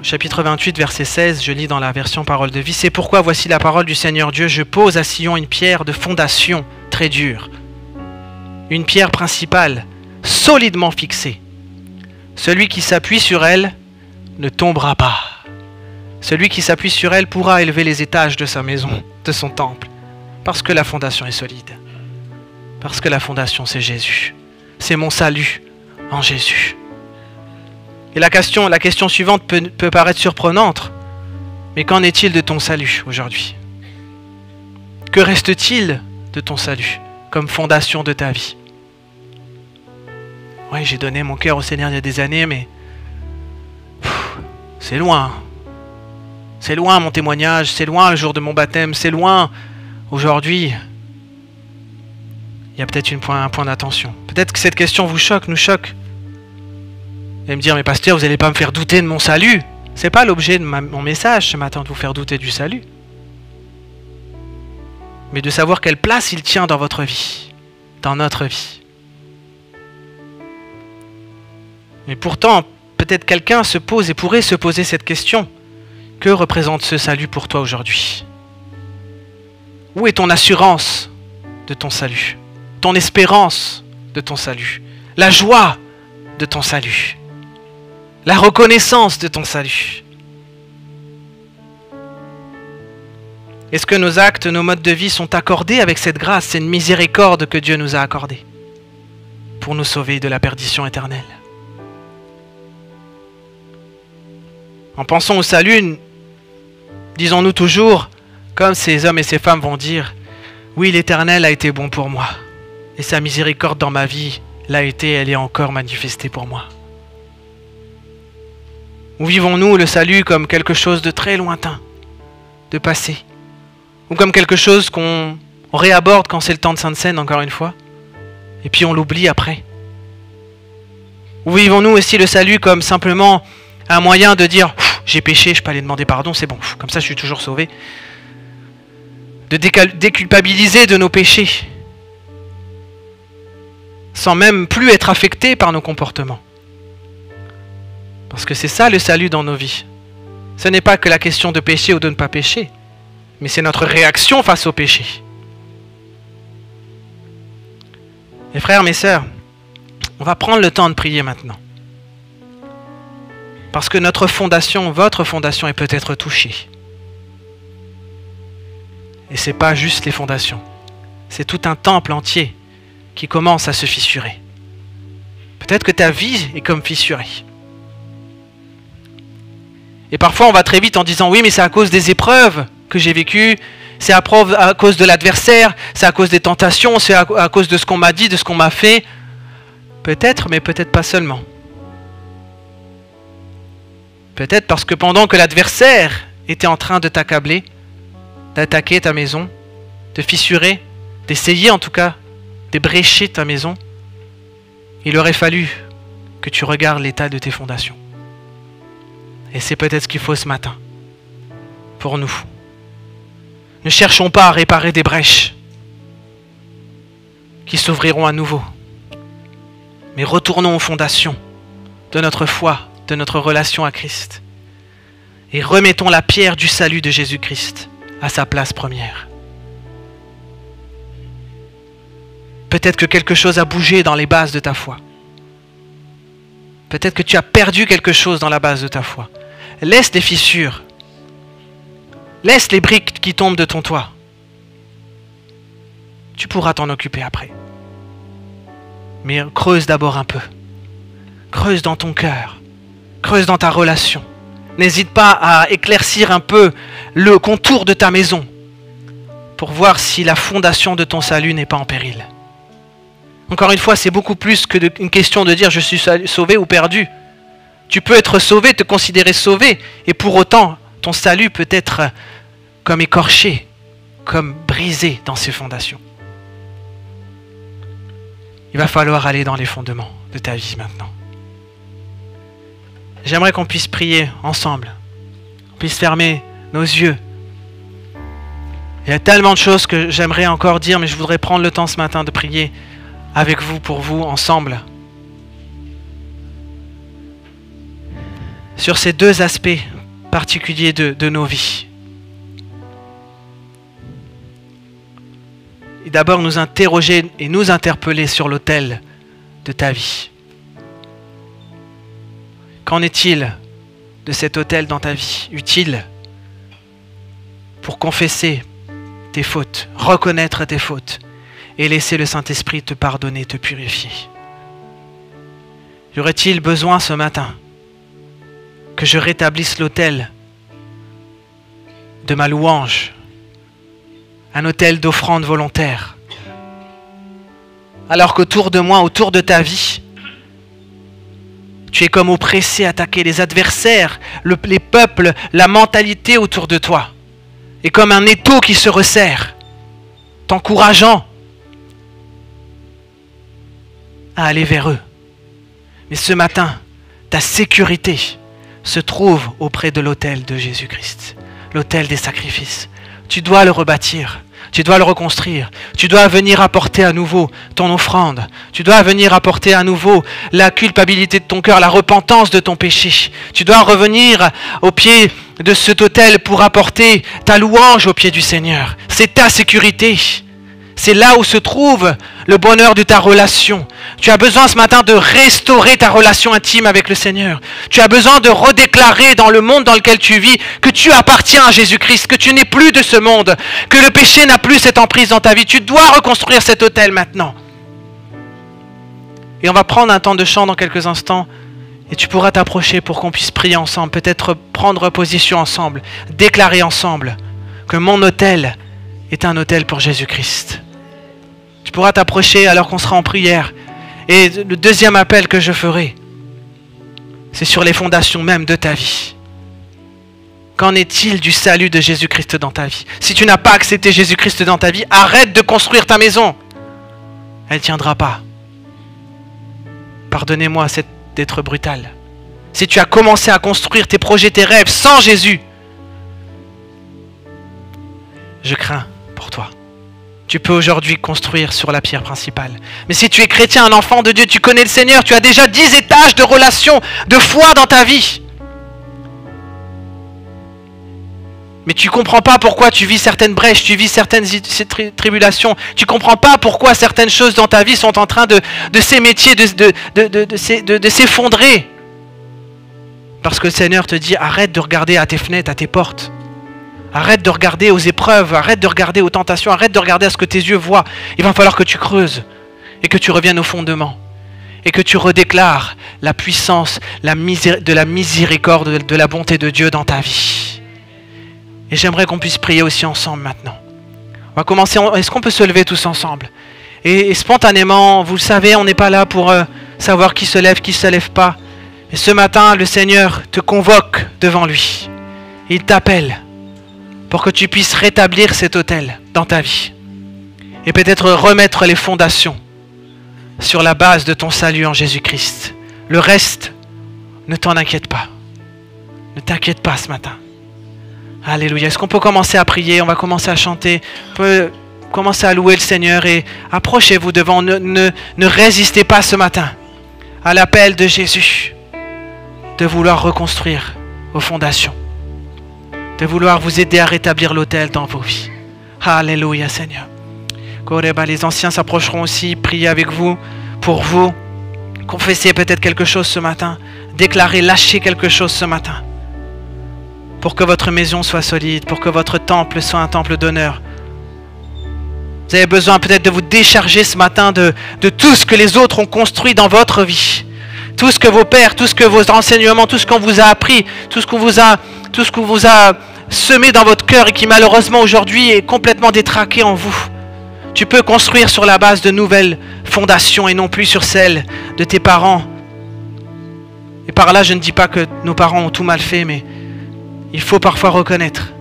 au chapitre 28, verset 16, je lis dans la version Parole de vie, « C'est pourquoi voici la parole du Seigneur Dieu, je pose à Sion une pierre de fondation très dure, une pierre principale, solidement fixée. Celui qui s'appuie sur elle ne tombera pas. Celui qui s'appuie sur elle pourra élever les étages de sa maison, de son temple, parce que la fondation est solide. Parce que la fondation, c'est Jésus. C'est mon salut en Jésus. » Et la question suivante peut paraître surprenante, mais qu'en est-il de ton salut aujourd'hui? Que reste-t-il de ton salut comme fondation de ta vie? Oui, j'ai donné mon cœur au Seigneur il y a des années, mais c'est loin. C'est loin mon témoignage, c'est loin le jour de mon baptême, c'est loin aujourd'hui. Il y a peut-être un point d'attention. Peut-être que cette question vous choque, nous choque. Et me dire, mais pasteur, vous n'allez pas me faire douter de mon salut. C'est pas l'objet de mon message ce matin, de vous faire douter du salut. Mais de savoir quelle place il tient dans votre vie, dans notre vie. Mais pourtant, peut-être quelqu'un se pose et pourrait se poser cette question. Que représente ce salut pour toi aujourd'hui? Où est ton assurance de ton salut? Ton espérance de ton salut? La joie de ton salut? La reconnaissance de ton salut? Est-ce que nos actes, nos modes de vie sont accordés avec cette grâce, cette miséricorde que Dieu nous a accordée pour nous sauver de la perdition éternelle? En pensant au salut, disons-nous toujours, comme ces hommes et ces femmes vont dire, oui, l'Éternel a été bon pour moi, et sa miséricorde dans ma vie l'a été, elle est encore manifestée pour moi. Ou vivons-nous le salut comme quelque chose de très lointain, de passé, ou comme quelque chose qu'on réaborde quand c'est le temps de Sainte Seine, encore une fois, et puis on l'oublie après? Ou vivons-nous aussi le salut comme simplement un moyen de dire « j'ai péché, je peux aller demander pardon, c'est bon, comme ça je suis toujours sauvé », de déculpabiliser de nos péchés, sans même plus être affecté par nos comportements. Parce que c'est ça le salut dans nos vies. Ce n'est pas que la question de pécher ou de ne pas pécher, mais c'est notre réaction face au péché. Mes frères, mes sœurs, on va prendre le temps de prier maintenant. Parce que notre fondation, votre fondation est peut-être touchée. Et ce n'est pas juste les fondations. C'est tout un temple entier qui commence à se fissurer. Peut-être que ta vie est comme fissurée. Et parfois on va très vite en disant oui, mais c'est à cause des épreuves que j'ai vécues, c'est à cause de l'adversaire, c'est à cause des tentations, c'est à cause de ce qu'on m'a dit, de ce qu'on m'a fait. Peut-être, mais peut-être pas seulement. Peut-être parce que pendant que l'adversaire était en train de t'accabler, d'attaquer ta maison, de fissurer, d'essayer en tout cas d'ébrécher ta maison, il aurait fallu que tu regardes l'état de tes fondations. Et c'est peut-être ce qu'il faut ce matin, pour nous. Ne cherchons pas à réparer des brèches qui s'ouvriront à nouveau, mais retournons aux fondations de notre foi, de notre relation à Christ, et remettons la pierre du salut de Jésus-Christ à sa place première. Peut-être que quelque chose a bougé dans les bases de ta foi. Peut-être que tu as perdu quelque chose dans la base de ta foi. Laisse les fissures. Laisse les briques qui tombent de ton toit. Tu pourras t'en occuper après. Mais creuse d'abord un peu. Creuse dans ton cœur. Creuse dans ta relation. N'hésite pas à éclaircir un peu le contour de ta maison pour voir si la fondation de ton salut n'est pas en péril. Encore une fois, c'est beaucoup plus qu'une question de dire je suis sauvé ou perdu. Tu peux être sauvé, te considérer sauvé, et pour autant, ton salut peut être comme écorché, comme brisé dans ses fondations. Il va falloir aller dans les fondements de ta vie maintenant. J'aimerais qu'on puisse prier ensemble, qu'on puisse fermer nos yeux. Il y a tellement de choses que j'aimerais encore dire, mais je voudrais prendre le temps ce matin de prier avec vous, pour vous, ensemble. Sur ces deux aspects particuliers de nos vies. Et d'abord nous interroger et nous interpeller sur l'autel de ta vie. Qu'en est-il de cet autel dans ta vie, utile pour confesser tes fautes, reconnaître tes fautes et laisser le Saint-Esprit te pardonner, te purifier? Y aurait-il besoin ce matin que je rétablisse l'autel de ma louange, un autel d'offrande volontaire, alors qu'autour de moi, autour de ta vie, tu es comme oppressé, attaqué, les adversaires, les peuples, la mentalité autour de toi est comme un étau qui se resserre, t'encourageant à aller vers eux. Mais ce matin, ta sécurité se trouve auprès de l'autel de Jésus-Christ, l'autel des sacrifices. Tu dois le rebâtir, tu dois le reconstruire, tu dois venir apporter à nouveau ton offrande, tu dois venir apporter à nouveau la culpabilité de ton cœur, la repentance de ton péché. Tu dois revenir au pied de cet autel pour apporter ta louange au pied du Seigneur. C'est ta sécurité. C'est là où se trouve le bonheur de ta relation. Tu as besoin ce matin de restaurer ta relation intime avec le Seigneur. Tu as besoin de redéclarer dans le monde dans lequel tu vis que tu appartiens à Jésus-Christ, que tu n'es plus de ce monde, que le péché n'a plus cette emprise dans ta vie. Tu dois reconstruire cet autel maintenant. Et on va prendre un temps de chant dans quelques instants et tu pourras t'approcher pour qu'on puisse prier ensemble, peut-être prendre position ensemble, déclarer ensemble que mon autel est un autel pour Jésus-Christ. Tu pourras t'approcher alors qu'on sera en prière. Et le deuxième appel que je ferai, c'est sur les fondations même de ta vie. Qu'en est-il du salut de Jésus-Christ dans ta vie? Si tu n'as pas accepté Jésus-Christ dans ta vie, arrête de construire ta maison. Elle ne tiendra pas. Pardonnez-moi d'être brutal. Si tu as commencé à construire tes projets, tes rêves sans Jésus, je crains pour toi. Tu peux aujourd'hui construire sur la pierre principale. Mais si tu es chrétien, un enfant de Dieu, tu connais le Seigneur, tu as déjà 10 étages de relation, de foi dans ta vie. Mais tu ne comprends pas pourquoi tu vis certaines brèches, tu vis certaines tribulations. Tu ne comprends pas pourquoi certaines choses dans ta vie sont en train de s'émétier, de s'effondrer. Parce que le Seigneur te dit, arrête de regarder à tes fenêtres, à tes portes. Arrête de regarder aux épreuves, arrête de regarder aux tentations, arrête de regarder à ce que tes yeux voient. Il va falloir que tu creuses et que tu reviennes au fondement et que tu redéclares la puissance de la miséricorde, de la bonté de Dieu dans ta vie. Et j'aimerais qu'on puisse prier aussi ensemble maintenant. On va commencer, est-ce qu'on peut se lever tous ensemble? Et spontanément, vous le savez, on n'est pas là pour savoir qui se lève, qui ne se lève pas. Et ce matin, le Seigneur te convoque devant lui. Il t'appelle pour que tu puisses rétablir cet autel dans ta vie. Et peut-être remettre les fondations sur la base de ton salut en Jésus-Christ. Le reste, ne t'en inquiète pas. Ne t'inquiète pas ce matin. Alléluia. Est-ce qu'on peut commencer à prier? On va commencer à chanter. On peut commencer à louer le Seigneur et approchez-vous devant. Ne résistez pas ce matin à l'appel de Jésus de vouloir reconstruire vos fondations, de vouloir vous aider à rétablir l'autel dans vos vies. Alléluia, Seigneur. Les anciens s'approcheront aussi, prier avec vous, pour vous. Confessez peut-être quelque chose ce matin. Déclarez, lâchez quelque chose ce matin. Pour que votre maison soit solide, pour que votre temple soit un temple d'honneur. Vous avez besoin peut-être de vous décharger ce matin de tout ce que les autres ont construit dans votre vie. Tout ce que vos pères, tout ce que vos enseignements, tout ce qu'on vous a appris, tout ce qu'on vous a semé dans votre cœur et qui malheureusement aujourd'hui est complètement détraqué en vous. Tu peux construire sur la base de nouvelles fondations et non plus sur celles de tes parents. Et par là, je ne dis pas que nos parents ont tout mal fait, mais il faut parfois reconnaître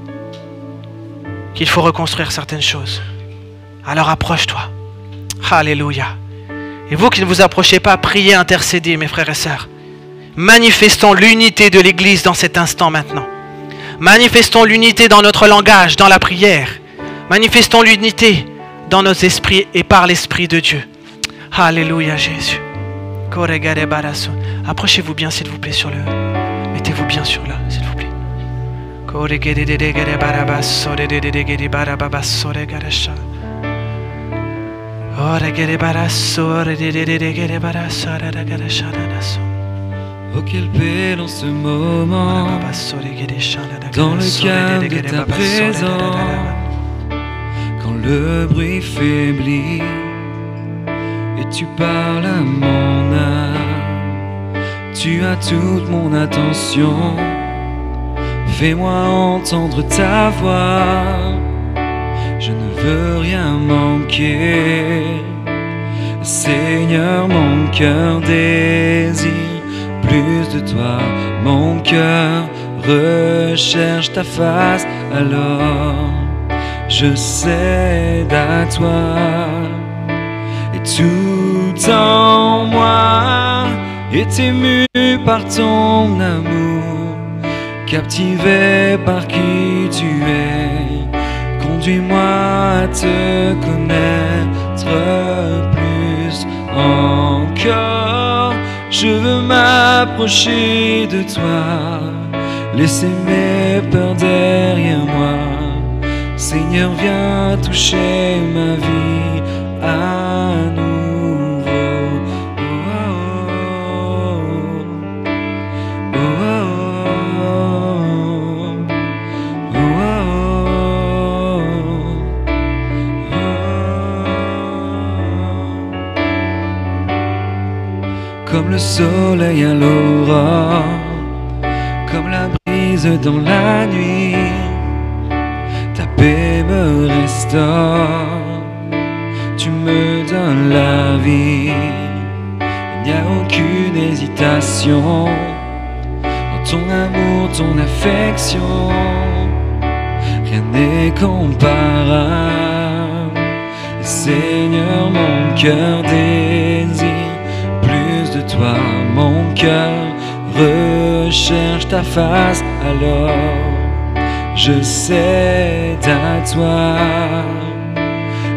qu'il faut reconstruire certaines choses. Alors approche-toi. Alléluia. Et vous qui ne vous approchez pas, priez, intercédez, mes frères et sœurs. Manifestons l'unité de l'Église dans cet instant maintenant. Manifestons l'unité dans notre langage, dans la prière. Manifestons l'unité dans nos esprits et par l'Esprit de Dieu. Alléluia, Jésus. Approchez-vous bien, s'il vous plaît, sur le... Mettez-vous bien sur là, s'il vous plaît. Oh, quelle paix dans ce moment, dans le calme de ta présence, quand le bruit faiblit et tu parles à mon âme, tu as toute mon attention, fais-moi entendre ta voix, je ne veux rien manquer, Seigneur, mon cœur désire plus de toi, mon cœur recherche ta face, alors je cède à toi. Et tout en moi est ému par ton amour, captivé par qui tu es, conduis-moi à te connaître plus encore. Je veux m'approcher de toi, laisser mes peurs derrière moi. Seigneur, viens toucher ma vie à nouveau. Comme le soleil à l'aurore, comme la brise dans la nuit, ta paix me restaure, tu me donnes la vie. Il n'y a aucune hésitation en ton amour, ton affection, rien n'est comparable. Seigneur, mon cœur désire plus de toi, mon cœur recherche ta face, alors je cède à toi.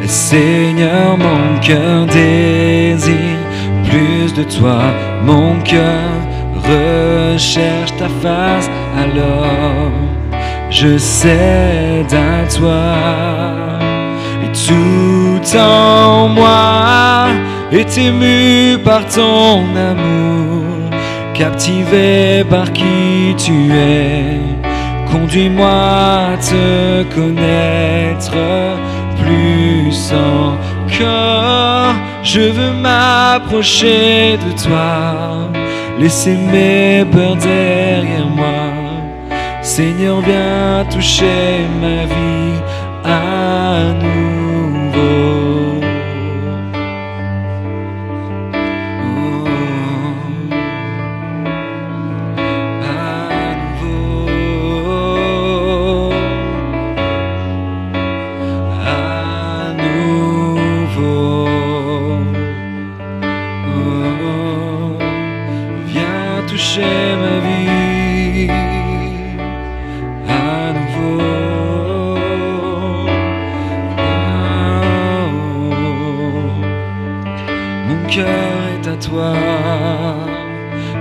Seigneur, mon cœur désire plus de toi, mon cœur recherche ta face, alors je cède à toi. Et tout en moi est ému par ton amour, captivé par qui tu es, conduis-moi à te connaître plus encore. Je veux m'approcher de toi, laisser mes peurs derrière moi. Seigneur, viens toucher ma vie à nouveau.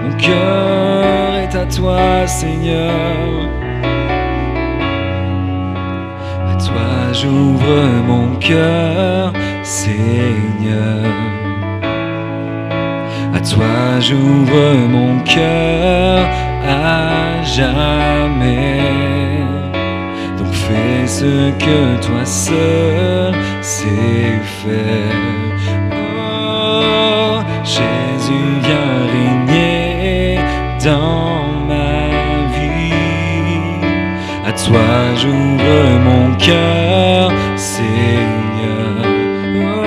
Mon cœur est à toi, Seigneur. À toi j'ouvre mon cœur, Seigneur. À toi j'ouvre mon cœur à jamais. Donc fais ce que toi seul sais faire. Oh, Jésus, viens régner dans ma vie. À toi j'ouvre mon cœur, Seigneur. Oh,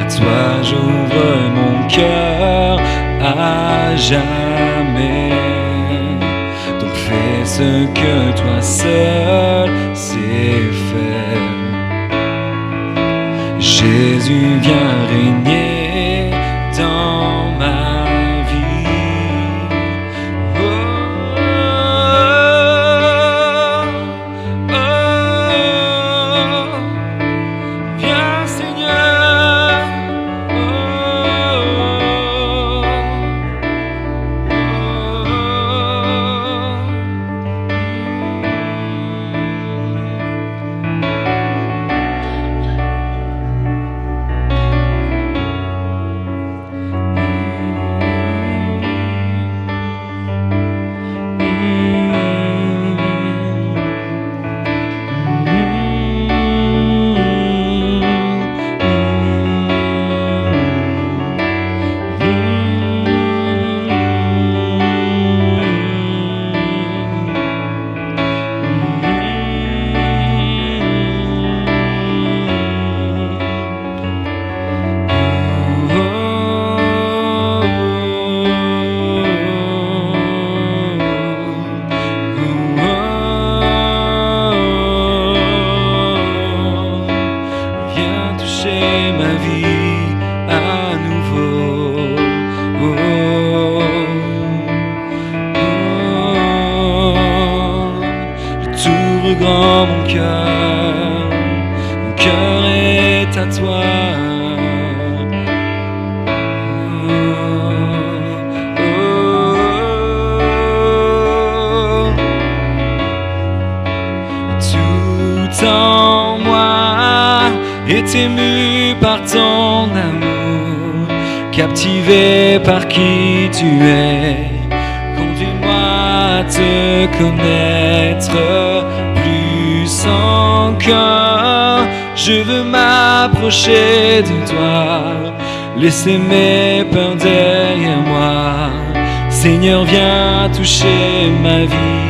à toi j'ouvre mon cœur à jamais. Donc fais ce que toi seul sais faire. Jésus, viens régner dans ma vie. Oh, oh, oh, viens Seigneur. Oh, viens toucher ma vie à nouveau. Oh, oh, je t'ouvre grand mon cœur est à toi. Tout en moi est ému par ton amour, captivé par qui tu es. Conduis-moi à te connaître plus encore. Je veux m'approcher de toi, laisser mes peurs derrière moi. Seigneur, viens toucher ma vie.